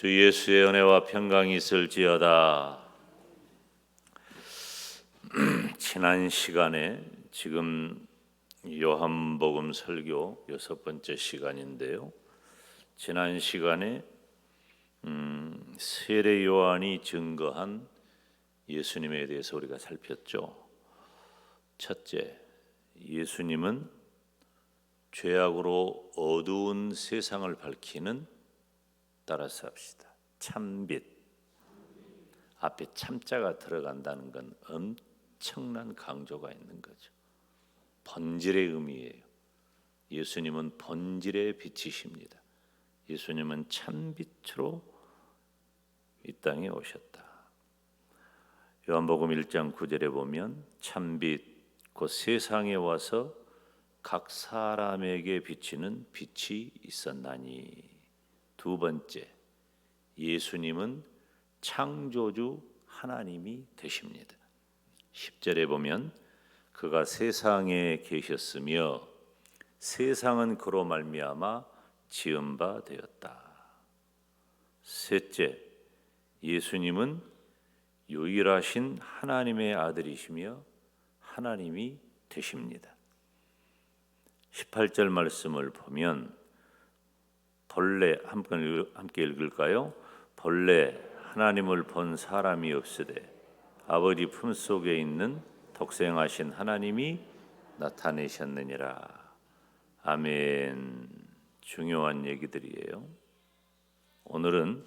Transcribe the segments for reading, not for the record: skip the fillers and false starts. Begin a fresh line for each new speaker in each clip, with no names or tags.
주 예수의 은혜와 평강이 있을지어다. 지난 시간에 지금 요한복음 설교 6번째 시간인데요. 지난 시간에 세례 요한이 증거한 예수님에 대해서 우리가 살폈죠. 첫째, 예수님은 죄악으로 어두운 세상을 밝히는, 따라서 합시다, 참빛. 앞에 참자가 들어간다는 건 엄청난 강조가 있는 거죠. 본질의 의미예요. 예수님은 본질의 빛이십니다. 예수님은 참빛으로 이 땅에 오셨다. 요한복음 1장 9절에 보면 참빛 곧 세상에 와서 각 사람에게 비치는 빛이 있었나니. 두 번째, 예수님은 창조주 하나님이 되십니다. 10절에 보면 그가 세상에 계셨으며 세상은 그로 말미암아 지은 바 되었다. 셋째, 예수님은 유일하신 하나님의 아들이시며 하나님이 되십니다. 18절 말씀을 보면 본래 함께 읽을까요? 본래 하나님을 본 사람이 없으되 아버지 품속에 있는 독생하신 하나님이 나타내셨느니라. 아멘. 중요한 얘기들이에요. 오늘은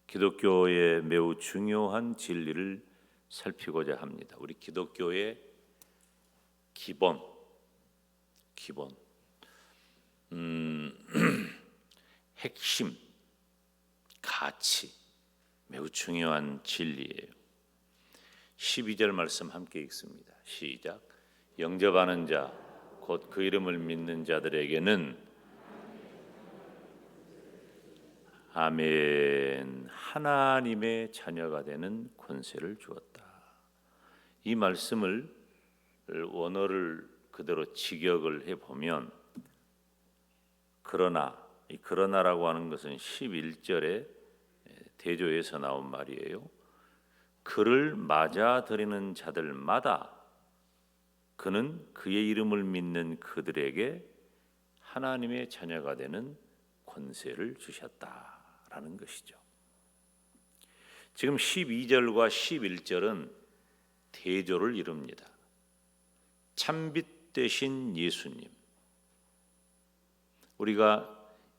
기독교의 매우 중요한 진리를 살피고자 합니다. 우리 기독교의 기본 핵심 가치, 매우 중요한 진리예요. 12절 말씀 함께 읽습니다. 시작. 영접하는 자, 곧 그 이름을 믿는 자들에게는 아멘, 하나님의 자녀가 되는 권세를 주었다. 이 말씀을 원어를 그대로 직역을 해보면, 그러나, 이 그러나라고 하는 것은 11절에 대조에서 나온 말이에요. 그를 맞아들이는 자들마다 그는 그의 이름을 믿는 그들에게 하나님의 자녀가 되는 권세를 주셨다라는 것이죠. 지금 12절과 11절은 대조를 이룹니다. 참빛 되신 예수님. 우리가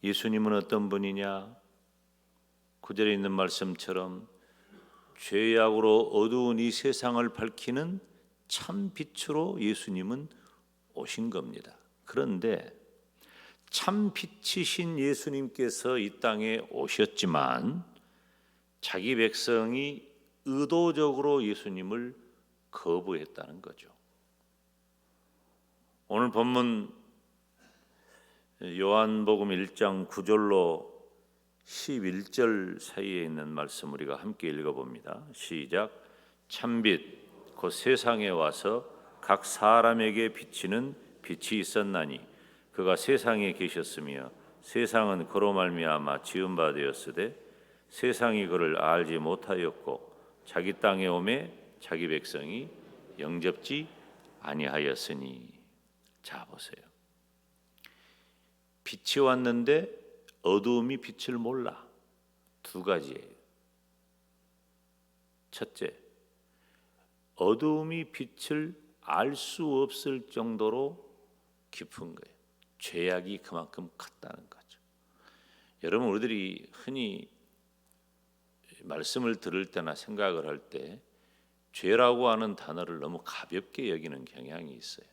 예수님은 어떤 분이냐? 9절에 있는 말씀처럼 죄악으로 어두운 이 세상을 밝히는 참빛으로 예수님은 오신 겁니다. 그런데 참빛이신 예수님께서 이 땅에 오셨지만 자기 백성이 의도적으로 예수님을 거부했다는 거죠. 오늘 본문 요한복음 1장 9절로 11절 사이에 있는 말씀 우리가 함께 읽어봅니다. 시작. 참빛 곧 세상에 와서 각 사람에게 비치는 빛이 있었나니 그가 세상에 계셨으며 세상은 그로 말미암아 지은 바 되었으되 세상이 그를 알지 못하였고 자기 땅에 오매 자기 백성이 영접지 아니하였으니. 자, 보세요. 빛이 왔는데 어두움이 빛을 몰라. 두 가지예요. 첫째, 어두움이 빛을 알 수 없을 정도로 깊은 거예요. 죄악이 그만큼 컸다는 거죠. 여러분, 우리들이 흔히 말씀을 들을 때나 생각을 할 때 죄라고 하는 단어를 너무 가볍게 여기는 경향이 있어요.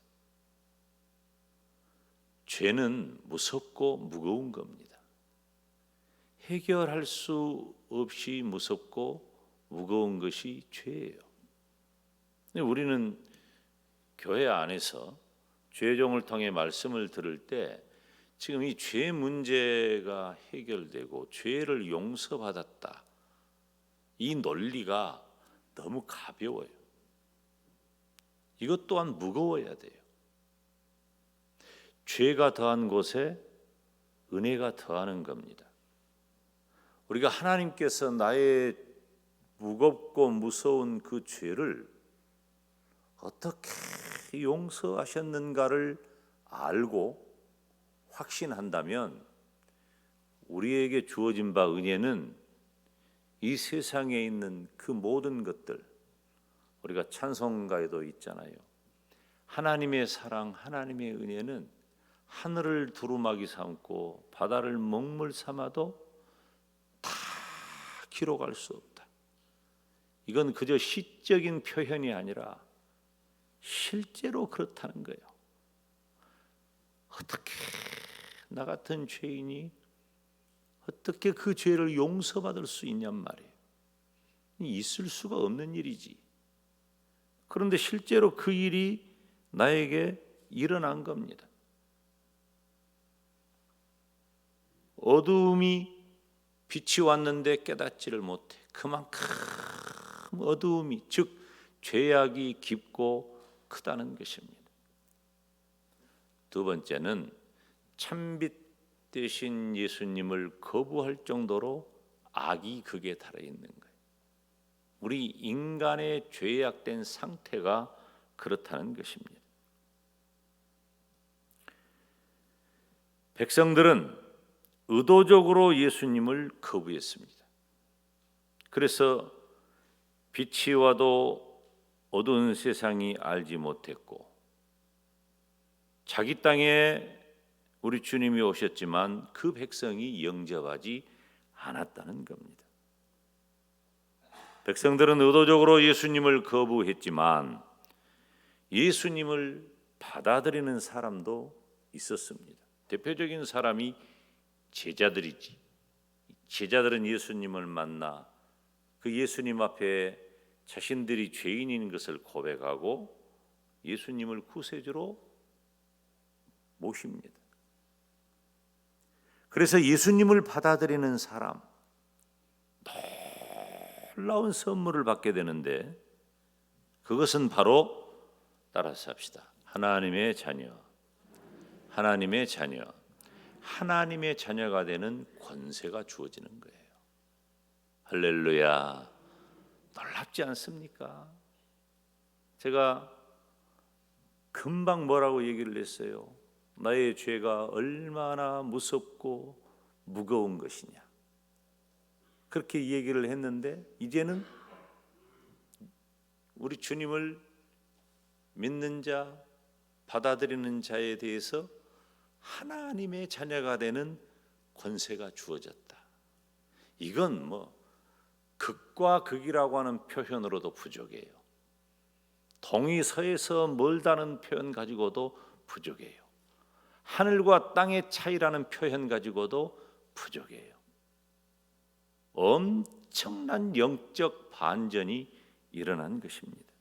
죄는 무섭고 무거운 겁니다. 해결할 수 없이 무섭고 무거운 것이 죄예요. 근데 우리는 교회 안에서 죄종을 통해 말씀을 들을 때 지금 이 죄 문제가 해결되고 죄를 용서받았다, 이 논리가 너무 가벼워요. 이것 또한 무거워야 돼요. 죄가 더한 곳에 은혜가 더하는 겁니다. 우리가 하나님께서 나의 무겁고 무서운 그 죄를 어떻게 용서하셨는가를 알고 확신한다면 우리에게 주어진 바 은혜는 이 세상에 있는 그 모든 것들, 우리가 찬송가에도 있잖아요. 하나님의 사랑, 하나님의 은혜는 하늘을 두루마기 삼고 바다를 먹물 삼아도 다 기록할 수 없다. 이건 그저 시적인 표현이 아니라 실제로 그렇다는 거예요. 어떻게 나 같은 죄인이 어떻게 그 죄를 용서받을 수 있냔 말이에요. 있을 수가 없는 일이지. 그런데 실제로 그 일이 나에게 일어난 겁니다. 어두움이 빛이 왔는데 깨닫지를 못해. 그만큼 어두움이, 즉 죄악이 깊고 크다는 것입니다. 두 번째는 참빛 되신 예수님을 거부할 정도로 악이 극에 달해 있는 거예요. 우리 인간의 죄악된 상태가 그렇다는 것입니다. 백성들은 의도적으로 예수님을 거부했습니다. 그래서 빛이 와도 어두운 세상이 알지 못했고, 자기 땅에 우리 주님이 오셨지만 그 백성이 영접하지 않았다는 겁니다. 백성들은 의도적으로 예수님을 거부했지만 예수님을 받아들이는 사람도 있었습니다. 대표적인 사람이 제자들이지. 제자들은 예수님을 만나 그 예수님 앞에 자신들이 죄인인 것을 고백하고 예수님을 구세주로 모십니다. 그래서 예수님을 받아들이는 사람, 놀라운 선물을 받게 되는데, 그것은 바로, 따라서 합시다, 하나님의 자녀, 하나님의 자녀, 하나님의 자녀가 되는 권세가 주어지는 거예요. 할렐루야. 놀랍지 않습니까? 제가 금방 뭐라고 얘기를 했어요? 나의 죄가 얼마나 무섭고 무거운 것이냐, 그렇게 얘기를 했는데, 이제는 우리 주님을 믿는 자, 받아들이는 자에 대해서 하나님의 자녀가 되는 권세가 주어졌다. 이건 뭐 극과 극이라고 하는 표현으로도 부족해요. 동이 서에서 멀다는 표현 가지고도 부족해요. 하늘과 땅의 차이라는 표현 가지고도 부족해요. 엄청난 영적 반전이 일어난 것입니다.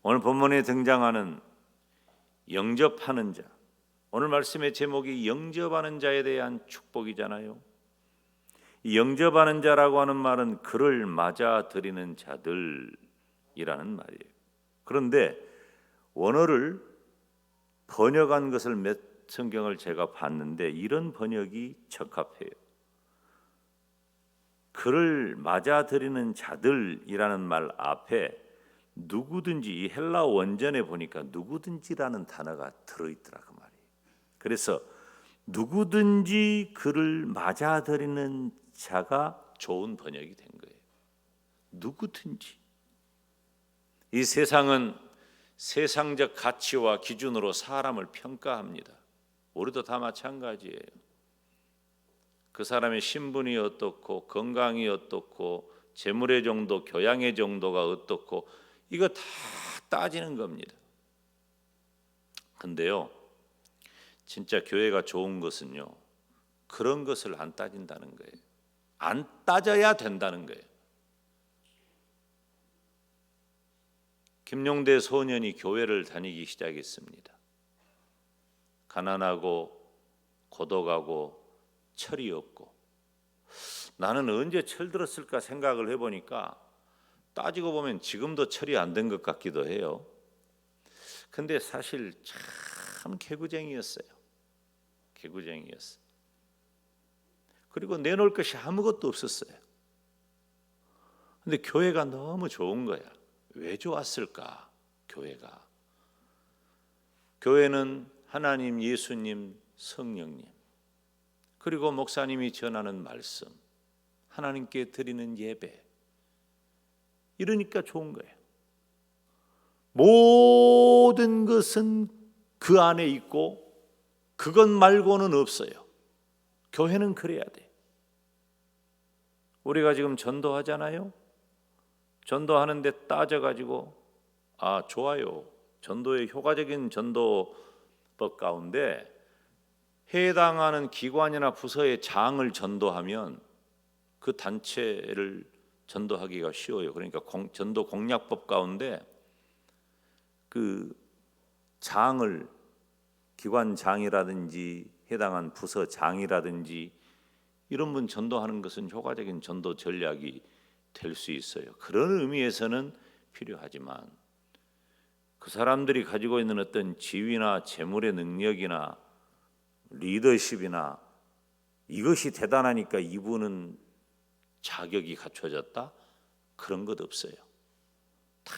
오늘 본문에 등장하는 영접하는 자, 오늘 말씀의 제목이 영접하는 자에 대한 축복이잖아요. 이 영접하는 자라고 하는 말은 그를 맞아들이는 자들이라는 말이에요. 그런데 원어를 번역한 것을 몇 성경을 제가 봤는데 이런 번역이 적합해요. 그를 맞아들이는 자들이라는 말 앞에 누구든지, 이 헬라 원전에 보니까 누구든지라는 단어가 들어있더라 그 말이에요. 그래서 누구든지 그를 맞아들이는 자가 좋은 번역이 된 거예요. 누구든지. 이 세상은 세상적 가치와 기준으로 사람을 평가합니다. 우리도 다 마찬가지예요. 그 사람의 신분이 어떻고, 건강이 어떻고, 재물의 정도, 교양의 정도가 어떻고, 이거 다 따지는 겁니다. 근데요, 진짜 교회가 좋은 것은요, 그런 것을 안 따진다는 거예요. 안 따져야 된다는 거예요. 김용대 소년이 교회를 다니기 시작했습니다. 가난하고 고독하고 철이 없고, 나는 언제 철 들었을까 생각을 해보니까 따지고 보면 지금도 철이 안 든 것 같기도 해요. 근데 사실 참 개구쟁이였어요. 개구쟁이였어요. 그리고 내놓을 것이 아무것도 없었어요. 근데 교회가 너무 좋은 거야. 왜 좋았을까? 교회는 하나님, 예수님, 성령님, 그리고 목사님이 전하는 말씀, 하나님께 드리는 예배, 이러니까 좋은 거예요. 모든 것은 그 안에 있고 그것 말고는 없어요. 교회는 그래야 돼. 우리가 지금 전도하잖아요. 전도하는데 따져가지고 좋아요. 전도의 효과적인 전도법 가운데 해당하는 기관이나 부서의 장을 전도하면 그 단체를 전도하기가 쉬워요. 그러니까 전도 공약법 가운데 그 장을, 기관장이라든지 해당한 부서장이라든지 이런 분 전도하는 것은 효과적인 전도 전략이 될 수 있어요. 그런 의미에서는 필요하지만 그 사람들이 가지고 있는 어떤 지위나 재물의 능력이나 리더십이나 이것이 대단하니까 이분은 자격이 갖춰졌다? 그런 것 없어요. 다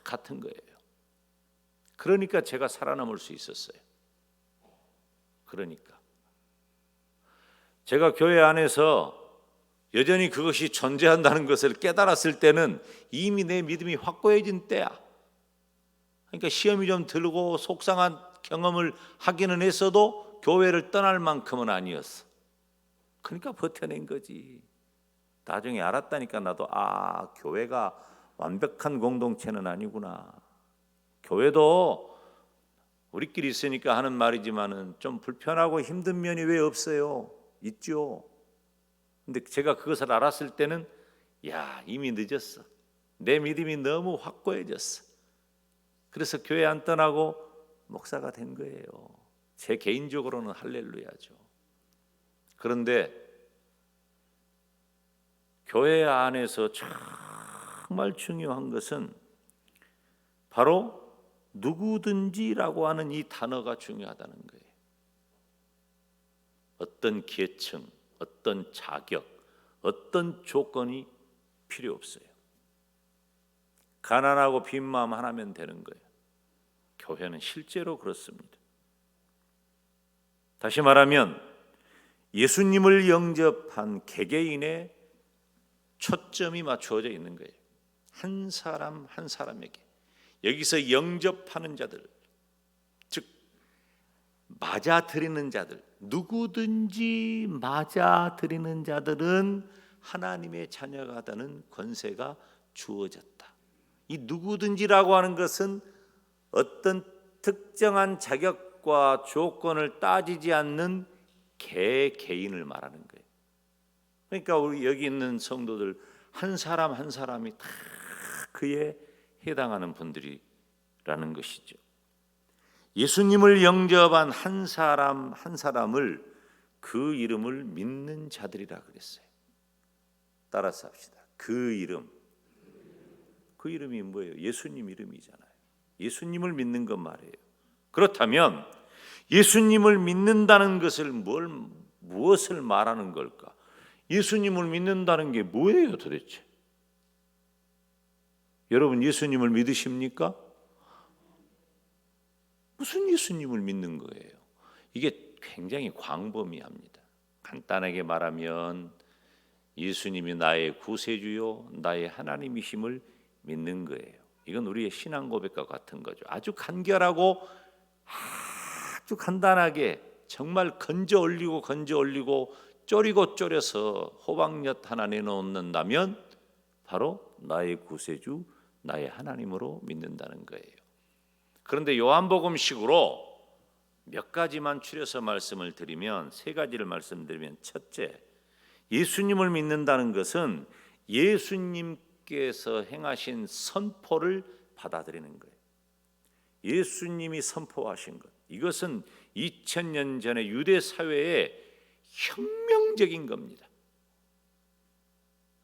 같은 거예요. 그러니까 제가 살아남을 수 있었어요. 그러니까 제가 교회 안에서 여전히 그것이 존재한다는 것을 깨달았을 때는 이미 내 믿음이 확고해진 때야. 그러니까 시험이 좀 들고 속상한 경험을 하기는 했어도 교회를 떠날 만큼은 아니었어. 그러니까 버텨낸 거지. 나중에 알았다니까 나도 교회가 완벽한 공동체는 아니구나. 교회도 우리끼리 있으니까 하는 말이지만은 좀 불편하고 힘든 면이 왜 없어요? 있죠. 근데 제가 그것을 알았을 때는 이미 늦었어. 내 믿음이 너무 확고해졌어. 그래서 교회 안 떠나고 목사가 된 거예요. 제 개인적으로는 할렐루야죠. 그런데 교회 안에서 정말 중요한 것은 바로 누구든지라고 하는 이 단어가 중요하다는 거예요. 어떤 계층, 어떤 자격, 어떤 조건이 필요 없어요. 가난하고 빈 마음 하나면 되는 거예요. 교회는 실제로 그렇습니다. 다시 말하면 예수님을 영접한 개개인의 초점이 맞추어져 있는 거예요. 한 사람 한 사람에게. 여기서 영접하는 자들, 즉 맞아들이는 자들, 누구든지 맞아들이는 자들은 하나님의 자녀가 되는 권세가 주어졌다. 이 누구든지라고 하는 것은 어떤 특정한 자격과 조건을 따지지 않는 개인을 말하는 거예요. 그러니까 우리 여기 있는 성도들 한 사람 한 사람이 다 그에 해당하는 분들이라는 것이죠. 예수님을 영접한 한 사람 한 사람을 그 이름을 믿는 자들이라 그랬어요. 따라서 합시다. 그 이름이 뭐예요? 예수님 이름이잖아요. 예수님을 믿는 것 말이에요. 그렇다면 예수님을 믿는다는 것을 무엇을 말하는 걸까? 예수님을 믿는다는 게 뭐예요 도대체? 여러분 예수님을 믿으십니까? 무슨 예수님을 믿는 거예요? 이게 굉장히 광범위합니다. 간단하게 말하면 예수님이 나의 구세주요 나의 하나님이심을 믿는 거예요. 이건 우리의 신앙 고백과 같은 거죠. 아주 간결하고 아주 간단하게 정말 건져 올리고 졸이고 졸여서 호박엿 하나 내놓는다면 바로 나의 구세주 나의 하나님으로 믿는다는 거예요. 그런데 요한복음식으로 몇 가지만 추려서 말씀을 드리면 세 가지를 말씀드리면 첫째, 예수님을 믿는다는 것은 예수님께서 행하신 선포를 받아들이는 거예요. 예수님이 선포하신 것, 이것은 2000년 전의 유대 사회에 혁명적인 겁니다.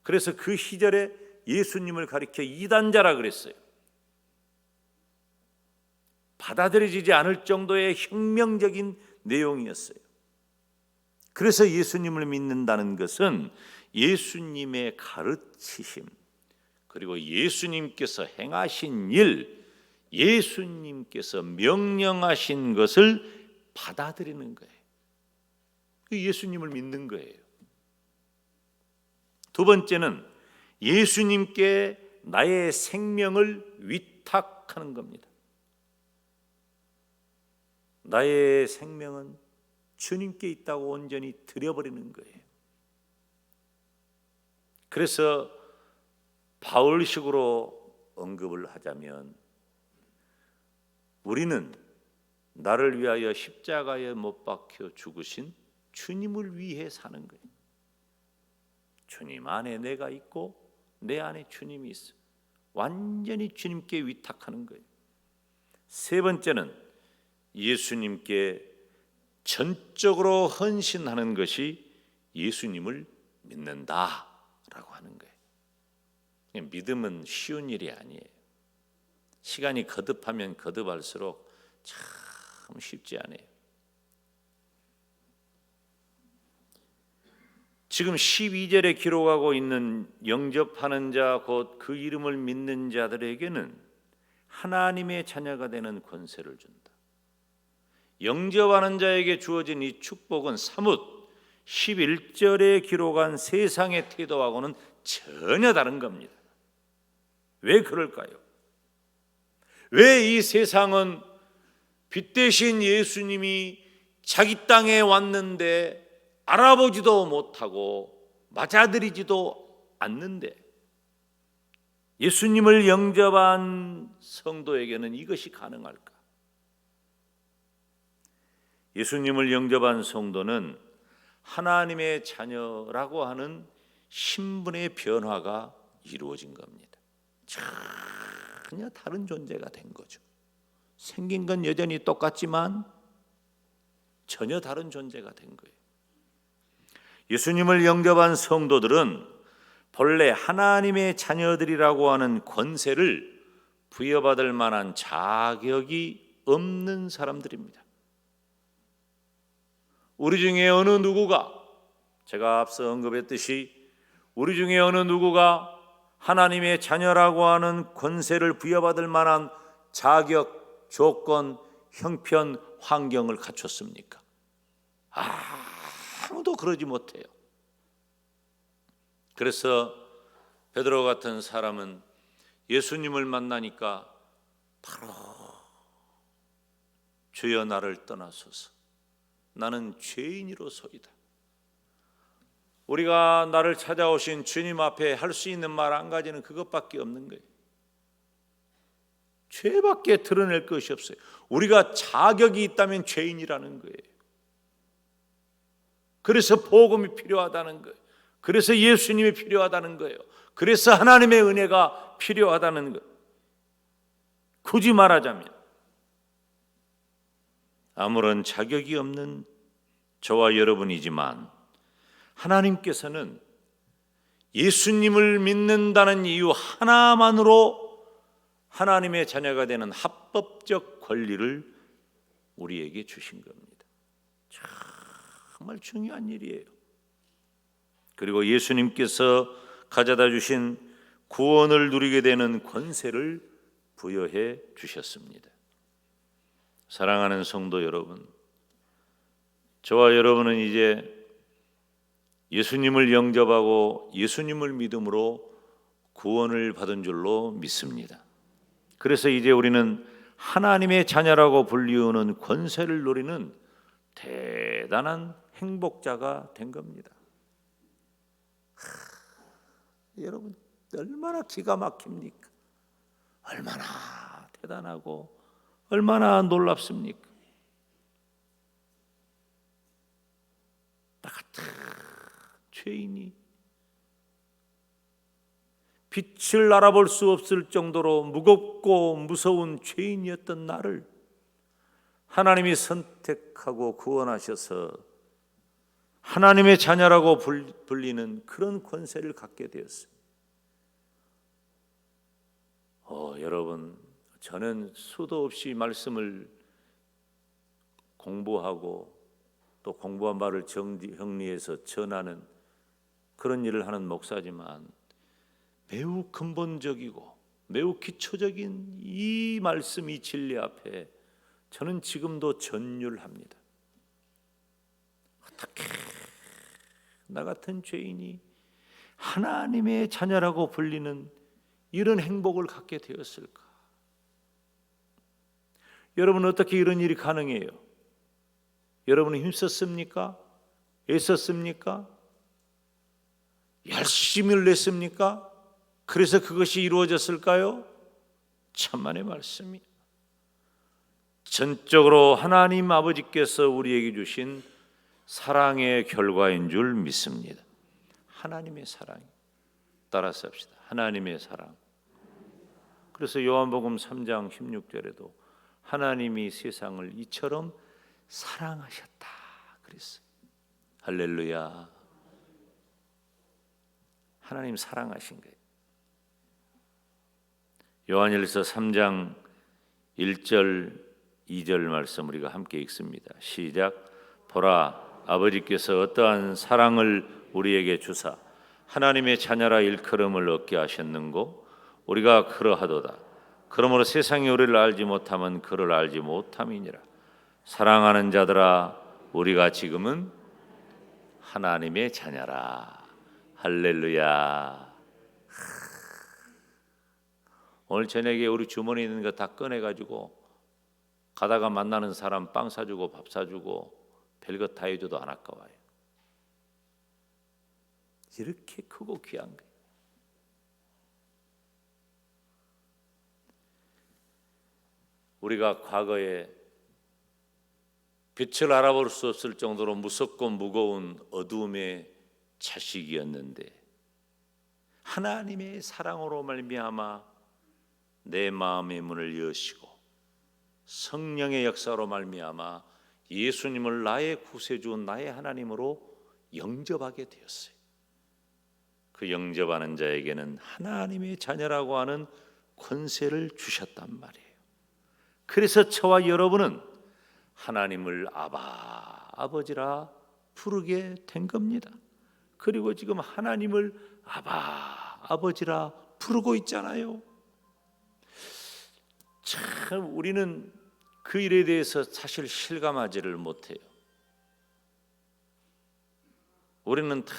그래서 그 시절에 예수님을 가리켜 이단자라 그랬어요. 받아들여지지 않을 정도의 혁명적인 내용이었어요. 그래서 예수님을 믿는다는 것은 예수님의 가르치심, 그리고 예수님께서 행하신 일, 예수님께서 명령하신 것을 받아들이는 거예요. 예수님을 믿는 거예요. 두 번째는 예수님께 나의 생명을 위탁하는 겁니다. 나의 생명은 주님께 있다고 온전히 드려버리는 거예요. 그래서 바울식으로 언급을 하자면 우리는 나를 위하여 십자가에 못 박혀 죽으신 주님을 위해 사는 거예요. 주님 안에 내가 있고 내 안에 주님이 있어. 완전히 주님께 위탁하는 거예요. 세 번째는 예수님께 전적으로 헌신하는 것이 예수님을 믿는다라고 하는 거예요. 믿음은 쉬운 일이 아니에요. 시간이 거듭하면 거듭할수록 참 쉽지 않아요. 지금 12절에 기록하고 있는 영접하는 자 곧 그 이름을 믿는 자들에게는 하나님의 자녀가 되는 권세를 준다. 영접하는 자에게 주어진 이 축복은 사뭇 11절에 기록한 세상의 태도하고는 전혀 다른 겁니다. 왜 그럴까요? 왜 이 세상은 빛 대신 예수님이 자기 땅에 왔는데 알아보지도 못하고 맞아들이지도 않는데 예수님을 영접한 성도에게는 이것이 가능할까? 예수님을 영접한 성도는 하나님의 자녀라고 하는 신분의 변화가 이루어진 겁니다. 전혀 다른 존재가 된 거죠. 생긴 건 여전히 똑같지만 전혀 다른 존재가 된 거예요. 예수님을 영접한 성도들은 본래 하나님의 자녀들이라고 하는 권세를 부여받을 만한 자격이 없는 사람들입니다. 우리 중에 어느 누구가, 제가 앞서 언급했듯이 우리 중에 어느 누구가 하나님의 자녀라고 하는 권세를 부여받을 만한 자격, 조건, 형편, 환경을 갖췄습니까? 아무도 그러지 못해요. 그래서 베드로 같은 사람은 예수님을 만나니까 바로 주여 나를 떠나소서 나는 죄인이로소이다. 우리가 나를 찾아오신 주님 앞에 할 수 있는 말 한 가지는 그것밖에 없는 거예요. 죄밖에 드러낼 것이 없어요. 우리가 자격이 있다면 죄인이라는 거예요. 그래서 복음이 필요하다는 거예요. 그래서 예수님이 필요하다는 거예요. 그래서 하나님의 은혜가 필요하다는 거예요. 굳이 말하자면 아무런 자격이 없는 저와 여러분이지만 하나님께서는 예수님을 믿는다는 이유 하나만으로 하나님의 자녀가 되는 합법적 권리를 우리에게 주신 겁니다. 정말 중요한 일이에요. 그리고 예수님께서 가져다 주신 구원을 누리게 되는 권세를 부여해 주셨습니다. 사랑하는 성도 여러분, 저와 여러분은 이제 예수님을 영접하고 예수님을 믿음으로 구원을 받은 줄로 믿습니다. 그래서 이제 우리는 하나님의 자녀라고 불리우는 권세를 누리는 대단한 행복자가 된 겁니다. 여러분 얼마나 기가 막힙니까? 얼마나 대단하고 얼마나 놀랍습니까? 나 같은 죄인이 빛을 알아볼 수 없을 정도로 무겁고 무서운 죄인이었던 나를 하나님이 선택하고 구원하셔서 하나님의 자녀라고 불리는 그런 권세를 갖게 되었어요. 여러분, 저는 수도 없이 말씀을 공부하고 또 공부한 바를 정리해서 전하는 그런 일을 하는 목사지만 매우 근본적이고 매우 기초적인 이 말씀, 이 진리 앞에 저는 지금도 전율합니다. 어떻게 나 같은 죄인이 하나님의 자녀라고 불리는 이런 행복을 갖게 되었을까? 여러분, 어떻게 이런 일이 가능해요? 여러분은 힘썼습니까? 애썼습니까? 열심을 냈습니까? 그래서 그것이 이루어졌을까요? 천만의 말씀이 전적으로 하나님 아버지께서 우리에게 주신 사랑의 결과인 줄 믿습니다. 하나님의 사랑, 따라서 합시다. 하나님의 사랑. 그래서 요한복음 3장 16절에도 하나님이 세상을 이처럼 사랑하셨다 그랬어요. 할렐루야. 하나님 사랑하신 거예요. 요한일서 3장 1절 2절 말씀 우리가 함께 읽습니다. 시작. 보라, 아버지께서 어떠한 사랑을 우리에게 주사 하나님의 자녀라 일컬음을 얻게 하셨는고 우리가 그러하도다. 그러므로 세상이 우리를 알지 못하면 그를 알지 못함이니라. 사랑하는 자들아, 우리가 지금은 하나님의 자녀라. 할렐루야. 오늘 저녁에 우리 주머니에 있는 거 다 꺼내가지고 가다가 만나는 사람 빵 사주고 밥 사주고 별것 다 해줘도 안 아까워요. 이렇게 크고 귀한 거예요. 우리가 과거에 빛을 알아볼 수 없을 정도로 무섭고 무거운 어두움의 자식이었는데 하나님의 사랑으로 말미암아 내 마음의 문을 여시고 성령의 역사로 말미암아 예수님을 나의 구세주, 나의 하나님으로 영접하게 되었어요. 그 영접하는 자에게는 하나님의 자녀라고 하는 권세를 주셨단 말이에요. 그래서 저와 여러분은 하나님을 아바, 아버지라 부르게 된 겁니다. 그리고 지금 하나님을 아바, 아버지라 부르고 있잖아요. 참 우리는 그 일에 대해서 사실 실감하지를 못해요. 우리는 다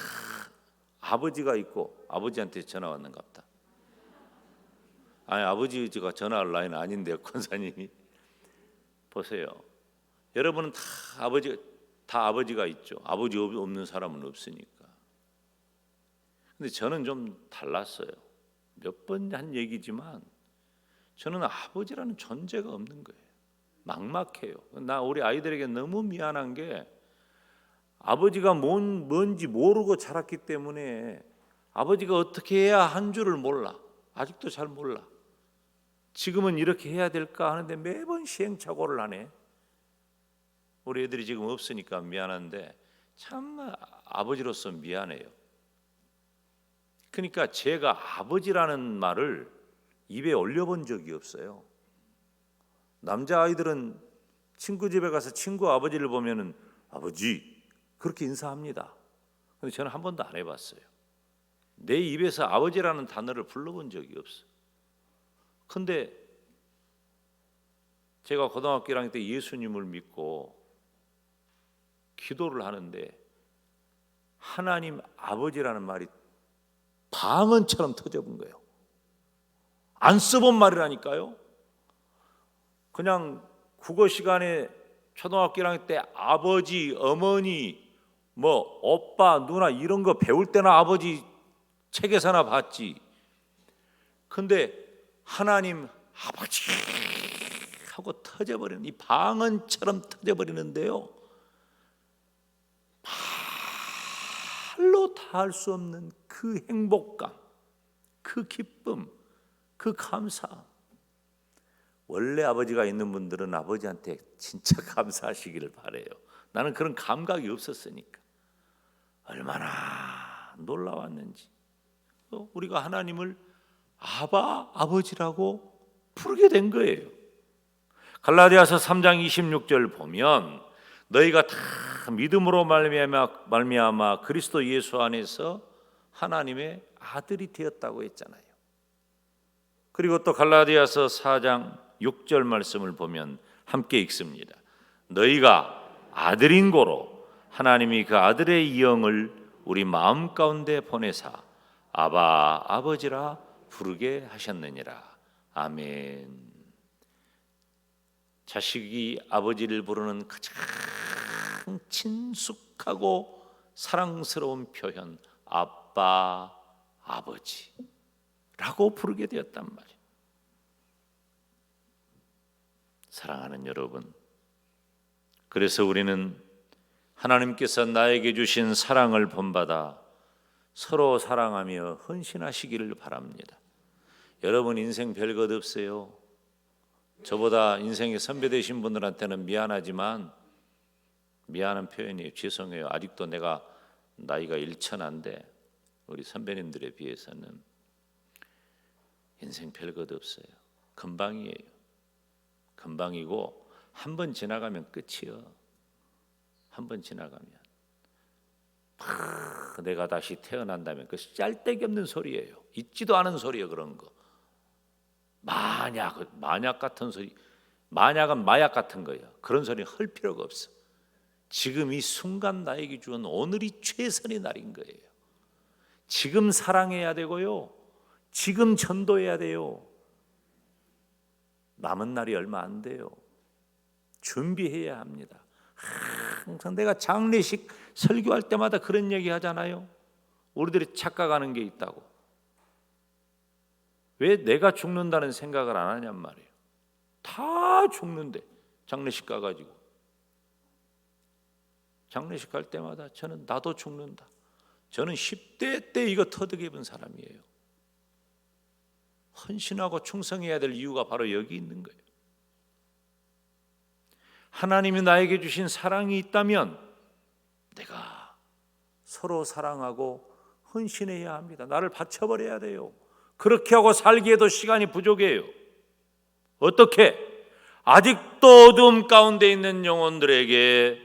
아버지가 있고 아버지한테 전화 왔는갑다. 아니 아버지가 전화할 나이는 아닌데요, 권사님이. 보세요. 여러분은 다 아버지가 있죠. 아버지 없는 사람은 없으니까. 근데 저는 좀 달랐어요. 몇 번 한 얘기지만 저는 아버지라는 존재가 없는 거예요. 막막해요. 우리 아이들에게 너무 미안한 게 아버지가 뭔지 모르고 자랐기 때문에 아버지가 어떻게 해야 한 줄을 몰라. 아직도 잘 몰라. 지금은 이렇게 해야 될까 하는데 매번 시행착오를 하네. 우리 애들이 지금 없으니까 미안한데 참 아버지로서 미안해요. 그러니까 제가 아버지라는 말을 입에 올려본 적이 없어요. 남자아이들은 친구 집에 가서 친구 아버지를 보면은 아버지 그렇게 인사합니다. 근데 저는 한 번도 안 해봤어요. 내 입에서 아버지라는 단어를 불러본 적이 없어요. 근데 제가 고등학교 1학년 때 예수님을 믿고 기도를 하는데 하나님 아버지라는 말이 방언처럼 터져본 거예요. 안 써본 말이라니까요. 그냥 국어 시간에 초등학교 1학년 때 아버지, 어머니, 뭐 오빠, 누나 이런 거 배울 때나 아버지 책에서나 봤지. 근데 하나님 아버지 하고 터져버리는 이 방언처럼 터져버리는데요. 말로 다 할 수 없는 그 행복감, 그 기쁨, 그 감사. 원래 아버지가 있는 분들은 아버지한테 진짜 감사하시기를 바래요. 나는 그런 감각이 없었으니까. 얼마나 놀라웠는지. 우리가 하나님을 아바, 아버지라고 부르게 된 거예요. 갈라디아서 3장 26절 보면 너희가 다 믿음으로 말미암아 그리스도 예수 안에서 하나님의 아들이 되었다고 했잖아요. 그리고 또 갈라디아서 4장 6절 말씀을 보면 함께 읽습니다. 너희가 아들인 고로 하나님이 그 아들의 영을 우리 마음 가운데 보내사 아바 아버지라 부르게 하셨느니라. 아멘. 자식이 아버지를 부르는 가장 친숙하고 사랑스러운 표현, 아빠, 아버지라고 부르게 되었단 말이에요. 사랑하는 여러분, 그래서 우리는 하나님께서 나에게 주신 사랑을 본받아 서로 사랑하며 헌신하시기를 바랍니다. 여러분 인생 별것 없어요. 저보다 인생의 선배 되신 분들한테는 미안하지만 미안한 표현이에요. 죄송해요. 아직도 내가 나이가 일천한데 우리 선배님들에 비해서는 인생 별것 없어요. 금방이에요. 금방이고 한 번 지나가면 끝이요. 한 번 지나가면 내가 다시 태어난다면 그 짤데기 없는 소리예요. 있지도 않은 소리예요. 그런 거. 만약 같은 소리, 만약은 마약 같은 거예요. 그런 소리 할 필요가 없어. 지금 이 순간 나에게 주은 오늘이 최선의 날인 거예요. 지금 사랑해야 되고요. 지금 전도해야 돼요. 남은 날이 얼마 안 돼요. 준비해야 합니다. 항상 내가 장례식 설교할 때마다 그런 얘기 하잖아요. 우리들이 착각하는 게 있다고. 왜 내가 죽는다는 생각을 안 하냔 말이에요. 다 죽는데 장례식 가가지고 장례식 갈 때마다 저는 나도 죽는다. 저는 10대 때 이거 터득해 본 사람이에요. 헌신하고 충성해야 될 이유가 바로 여기 있는 거예요. 하나님이 나에게 주신 사랑이 있다면 내가 서로 사랑하고 헌신해야 합니다. 나를 바쳐버려야 돼요. 그렇게 하고 살기에도 시간이 부족해요. 어떻게? 아직도 어두움 가운데 있는 영혼들에게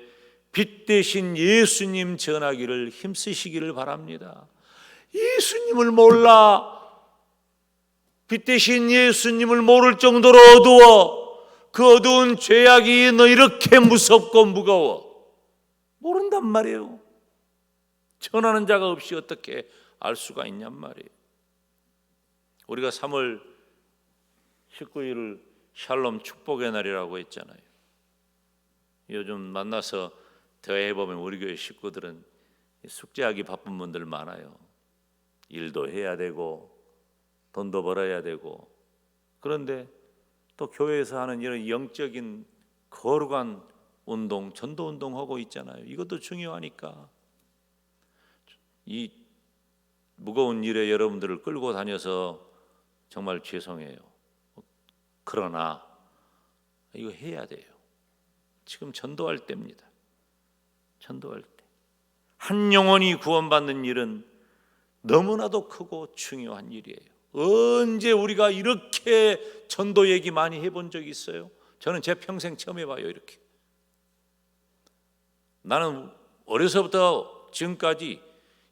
빛 대신 예수님 전하기를 힘쓰시기를 바랍니다. 예수님을 몰라. 빛 대신 예수님을 모를 정도로 어두워. 그 어두운 죄악이 너 이렇게 무섭고 무거워. 모른단 말이에요. 전하는 자가 없이 어떻게 알 수가 있냔 말이에요. 우리가 3월 19일을 샬롬 축복의 날이라고 했잖아요. 요즘 만나서 대화해보면 우리 교회 식구들은 숙제하기 바쁜 분들 많아요. 일도 해야 되고 돈도 벌어야 되고. 그런데 또 교회에서 하는 이런 영적인 거룩한 운동, 전도 운동하고 있잖아요. 이것도 중요하니까 이 무거운 일에 여러분들을 끌고 다녀서 정말 죄송해요. 그러나 이거 해야 돼요. 지금 전도할 때입니다. 전도할 때. 한 영혼이 구원받는 일은 너무나도 크고 중요한 일이에요. 언제 우리가 이렇게 전도 얘기 많이 해본 적이 있어요? 저는 제 평생 처음 해봐요. 이렇게. 나는 어려서부터 지금까지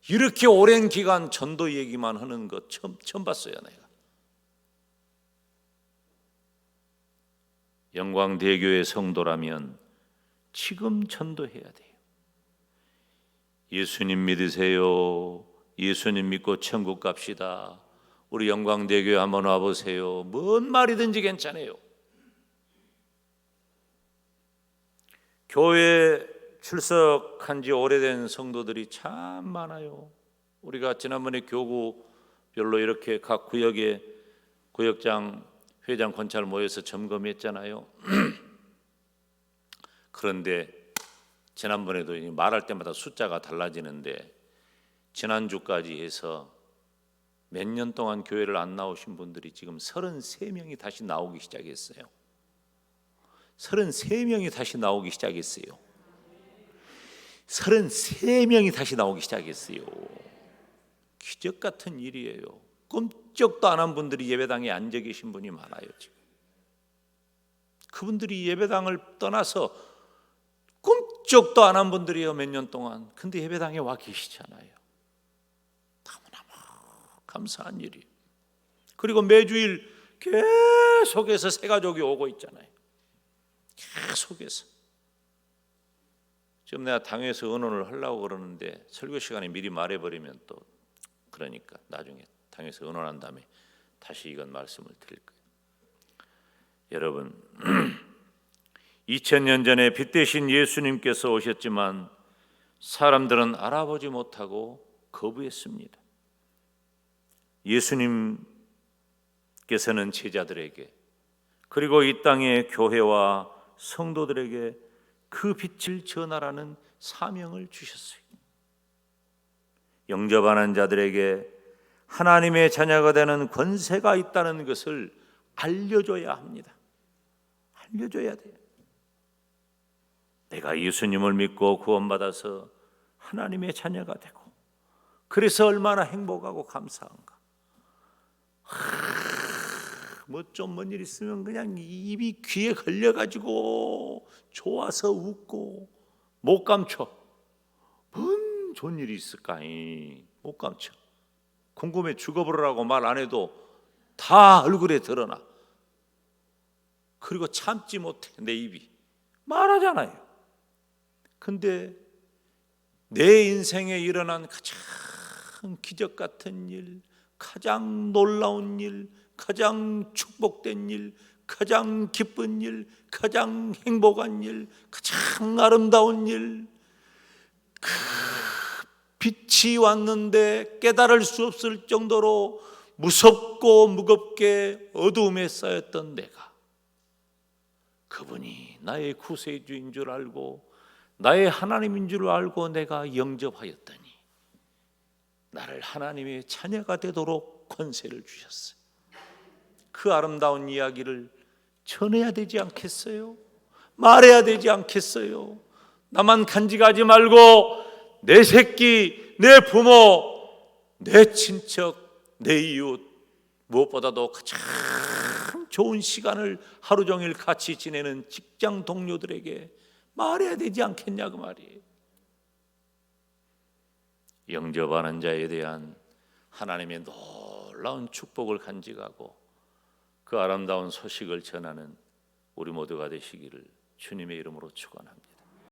이렇게 오랜 기간 전도 얘기만 하는 거 처음 봤어요. 내가. 영광대교의 성도라면 지금 전도해야 돼요. 예수님 믿으세요. 예수님 믿고 천국 갑시다. 우리 영광대교에 한번 와보세요. 뭔 말이든지 괜찮아요. 교회에 출석한 지 오래된 성도들이 참 많아요. 우리가 지난번에 교구별로 이렇게 각 구역에 구역장, 회장, 권찰 모여서 점검했잖아요. 그런데 지난번에도 말할 때마다 숫자가 달라지는데 지난주까지 해서 몇 년 동안 교회를 안 나오신 분들이 지금 33명이 다시 나오기 시작했어요. 33명이 다시 나오기 시작했어요. 33명이 다시 나오기 시작했어요. 기적 같은 일이에요. 꿈쩍도 안 한 분들이 예배당에 앉아 계신 분이 많아요. 지금 그분들이 예배당을 떠나서 국적도 안 한 분들이요, 몇 년 동안. 근데 예배당에 와 계시잖아요. 너무너무 감사한 일이. 그리고 매주일 계속해서 새 가족이 오고 있잖아요. 계속해서. 지금 내가 당에서 의논을 하려고 그러는데 설교 시간에 미리 말해버리면 또 그러니까 나중에 당에서 의논한 다음에 다시 이건 말씀을 드릴 거예요. 여러분, 2000년 전에 빛 대신 예수님께서 오셨지만 사람들은 알아보지 못하고 거부했습니다. 예수님께서는 제자들에게 그리고 이 땅의 교회와 성도들에게 그 빛을 전하라는 사명을 주셨어요. 영접하는 자들에게 하나님의 자녀가 되는 권세가 있다는 것을 알려줘야 합니다. 알려줘야 돼요. 내가 예수님을 믿고 구원받아서 하나님의 자녀가 되고 그래서 얼마나 행복하고 감사한가. 뭐 좀 뭔 일 있으면 그냥 입이 귀에 걸려가지고 좋아서 웃고 못 감춰. 뭔 좋은 일이 있을까? 못 감춰. 궁금해 죽어버리라고 말 안 해도 다 얼굴에 드러나. 그리고 참지 못해 내 입이 말하잖아요. 근데 내 인생에 일어난 가장 기적 같은 일, 가장 놀라운 일, 가장 축복된 일, 가장 기쁜 일, 가장 행복한 일, 가장 아름다운 일, 그 빛이 왔는데 깨달을 수 없을 정도로 무섭고 무겁게 어두움에 쌓였던 내가, 그분이 나의 구세주인 줄 알고 나의 하나님인 줄 알고 내가 영접하였더니 나를 하나님의 자녀가 되도록 권세를 주셨어요. 그 아름다운 이야기를 전해야 되지 않겠어요? 말해야 되지 않겠어요? 나만 간직하지 말고 내 새끼, 내 부모, 내 친척, 내 이웃, 무엇보다도 가장 좋은 시간을 하루 종일 같이 지내는 직장 동료들에게 말해야 되지 않겠냐 그 말이에요. 영접하는 자에 대한 하나님의 놀라운 축복을 간직하고 그 아름다운 소식을 전하는 우리 모두가 되시기를 주님의 이름으로 축원합니다.